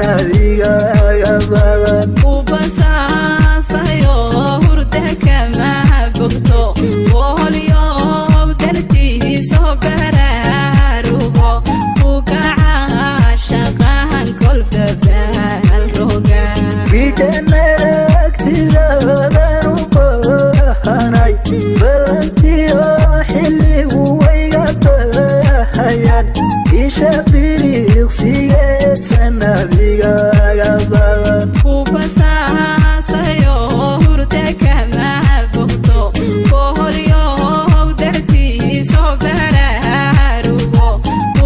sanadiga gabadan ubasasayo hurda kama bogto waholiyo dartiiso baraarugo ugaca shaqahan kolka bahal roga bidhanagtidadan u bahanay balantiyo xilligu wayga bahayan isha biriqsigeed sanadiga gabadan ubasasayo hurda kama bogto waholiyo dartiiso baraarugo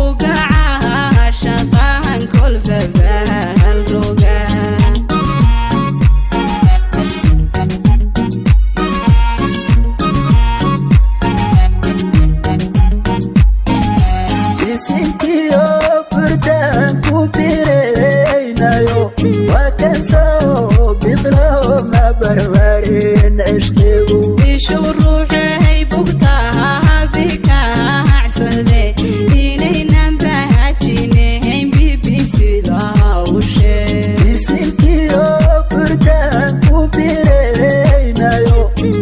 ugaca shaqahan kolka bahal roga isinkiyo burdan ku biraynayo waa kan soo biqlo ma barbarin cishqigu ishu ruuxay bugtaha bikacsade inaynan bahajinayn bbcda ushe isinkiyo burdan ku biraynayo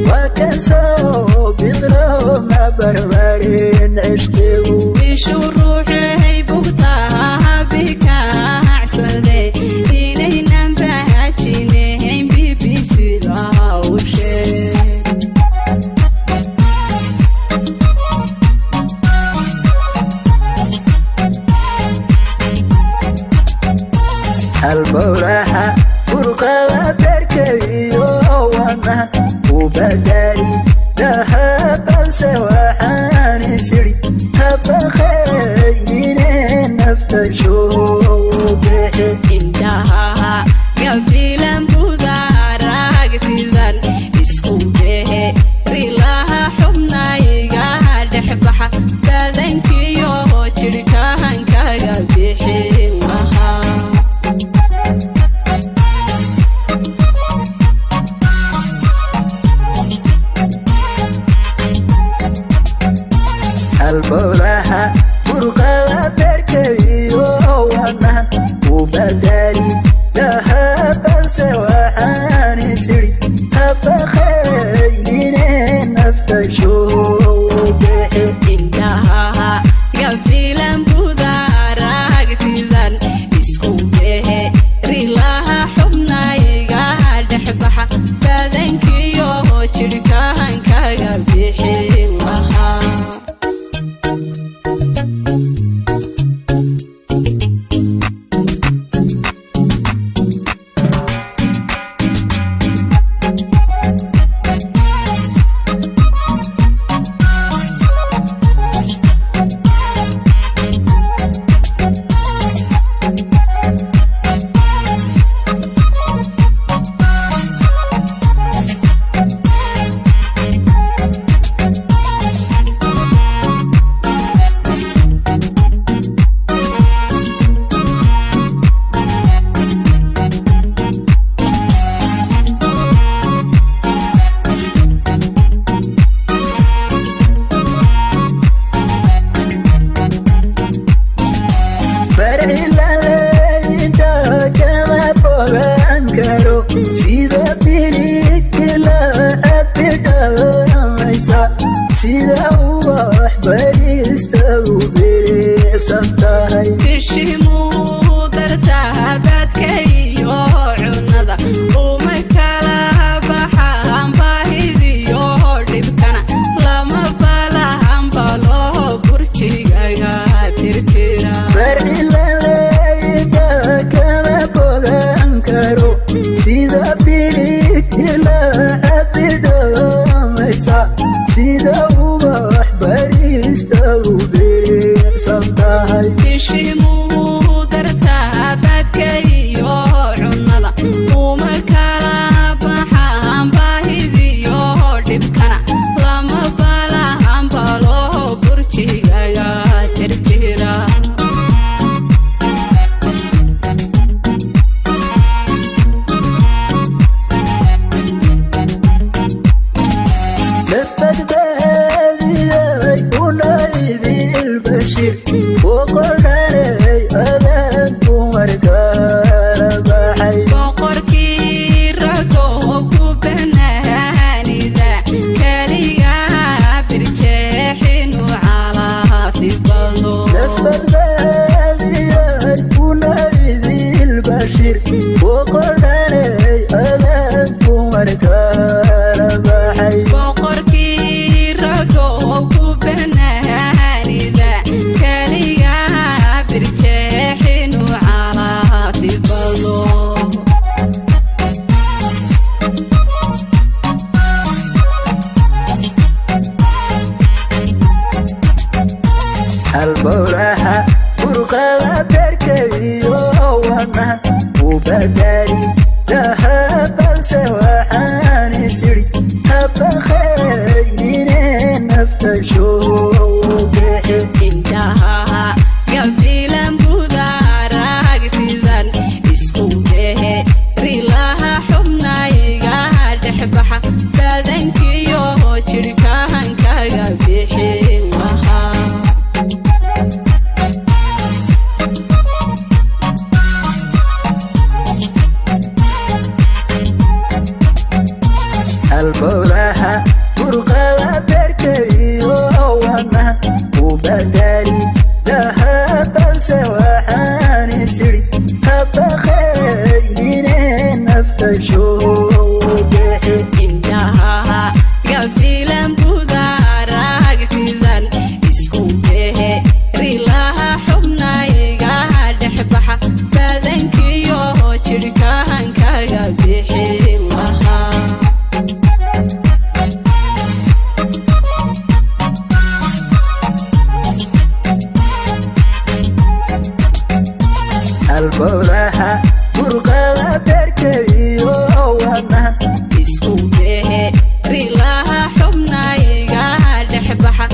waa kan soo biqlo ma barbarin cishqigu ishu ruuxay bugtaha bikacsade inaynan bahajinayn bbcda ushe halbowlaha furqada berkayo wana u badali daha balse waxaan isiri habaqaynine nafta shoobexe indhaha gabilan budaaragtidan isku behe rilaha xubnayga dhexbaxa badankiyo jirhkahankaga bixi lahaa halbowlaha furqada berkayo wana u badali daha balse waxaan isiri habaqaynine nafta shoobexe indhaha gabilan budaaragtidan isku behe rilaha xubnayga dhexbaxa badankiyo jirhkahankaga bixi lahaa sida birigila abidhamaysa sida ubax barista u biricsan tahay bishimuu dartaha badkayo cunada uma kala baxaan baahidiyo dhibkana lama balahan balo burjigaga tirtira barilalayda kama bogan karo sida birigila abidhamaysa sida ubax barista u biricsan tahay bishimuu وانا وبداري ذهب السواحاني سري أبخيرين نفتشوا به انتهى قبيلا بودارك تذن اسكوبه ريلاها حبنا يقعد حبها بدنك يو شركان كاقبيحي وها البولها فرقة بركي وانا وبداري ذهب السواحاني سري أبخيرين نفتشوا به انتهى قبيلا بودارك تذن اسكوبه ريلاها حبنا يقعد حبها بدنك يو شركان كاقبيحي وها البولها فرقة بركي وانا اسكوبه ريلاها حبنا يقعد حبها